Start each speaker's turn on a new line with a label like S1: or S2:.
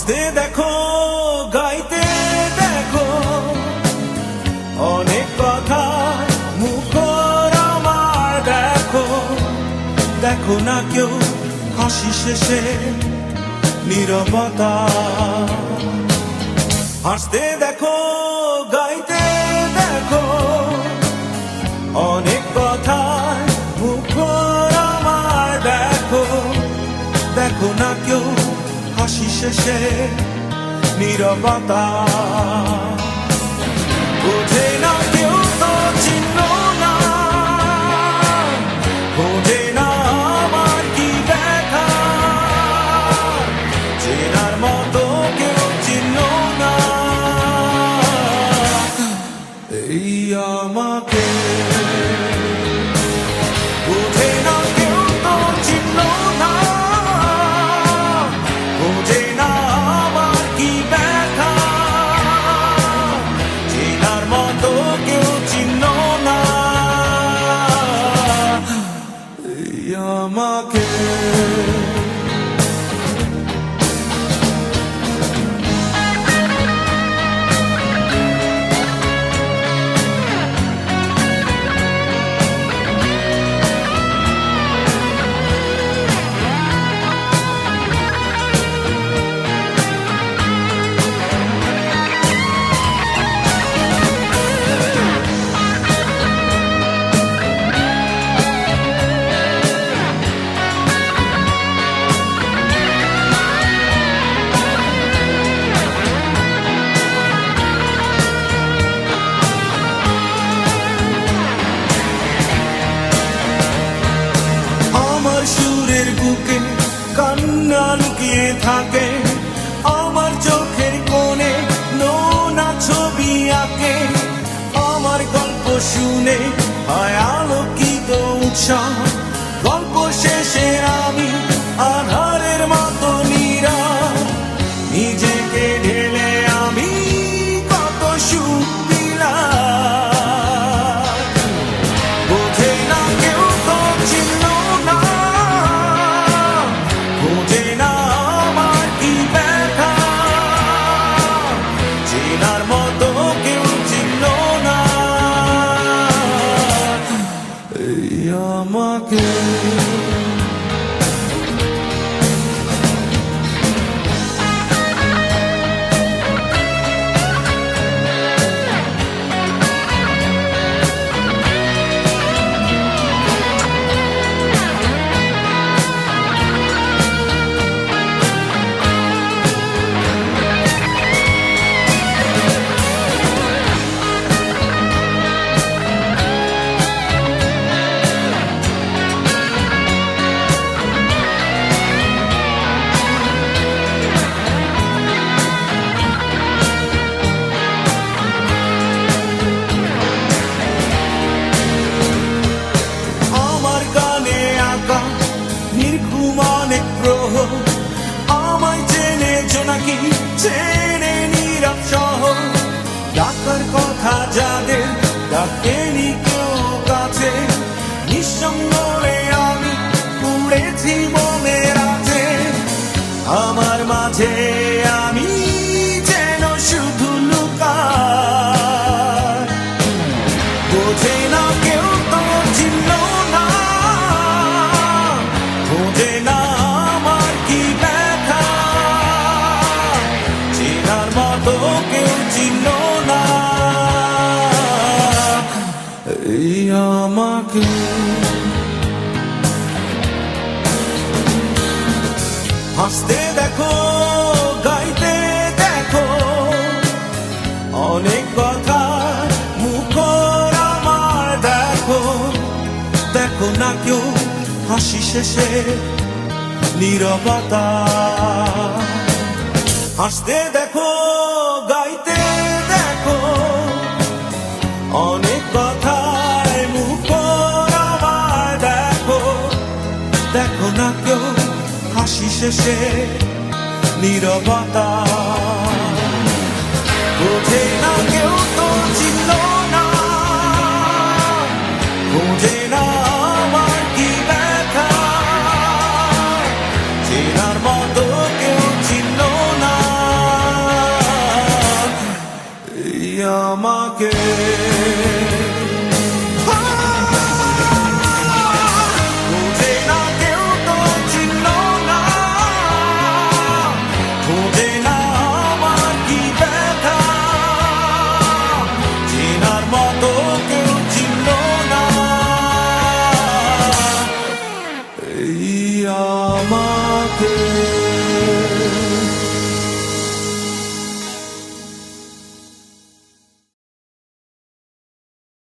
S1: হাসতে দেখো, গাইতে দেখো, অনেক কথা মুখর আমার দেখো। দেখো না কেউ হাসি শেষে নীরবতা। হাসতে দেখো, গাইতে দেখো, অনেক কথা মুখর আমার দেখো। দেখো না কেউ হাসি শেষে নীরবতা। বোঝে না কেউ তো চিহ্ন না, বোঝে না আমার কি ব্যথা। চেনার মতো কেউ চিহ্ন না এই আমাকে। বোঝে না কেউ তো চিহ্ন না, বোঝে না আমার কি ব্যথা। চেনার মতো কেউ চিহ্ন না এই আমাকে। সুরের বুকে কান্না লুকিয়ে থাকে, আমার চোখের কোণে নোনা ছবি আঁকে। আমার গল্প শুনে হয় আলোকিত উৎসাহ, গল্প শেষে আমি আধারের মতো নীরব। নিজেকে ঢেলে আমি কত সুখ দিলাম। বোঝে না কেউ তো চিহ্ন না, বোঝে না আমার কি ব্যথা। চেনার মতো কেউ চিহ্ন না এই আমাকে। আমায় চেনেছো নাকি চেনে নীরব শহর। ডাকার কথা যাদের ডাকেনি কেউ কাছে, নিঃসঙ্গ হয়ে আমি পড়েছি মনের আছে। আমার মাঝে আমি যেন শুধু লুকাই। বোঝে না কেউ তো চিহ্ন না, বোঝে না আমার কি ব্যথা। চেনার মতো কেউ চিহ্ন না এই আমাকে। হাসতে দেখো, গাইতে দেখো, অনেক কথা মুখর আমার দেখো। দেখো না কেউ হাসি শেষে নীরবতা। হাসতে দেখো, গাইতে দেখো, অনেক কথায় মুখর আমার দেখো। দেখো না কেউ হাসি শেষে নীরবতা। বোঝে না কেউ তো চিহ্ন না, বোঝে না আমার কি ব্যথা। চেনার মতো কেউ চিহ্ন না বোঝে না কেউ তো চিনল না, বোঝে না আমার কি ব্যথা, চেনার মতো কেউ চিনল না। এই আমাকে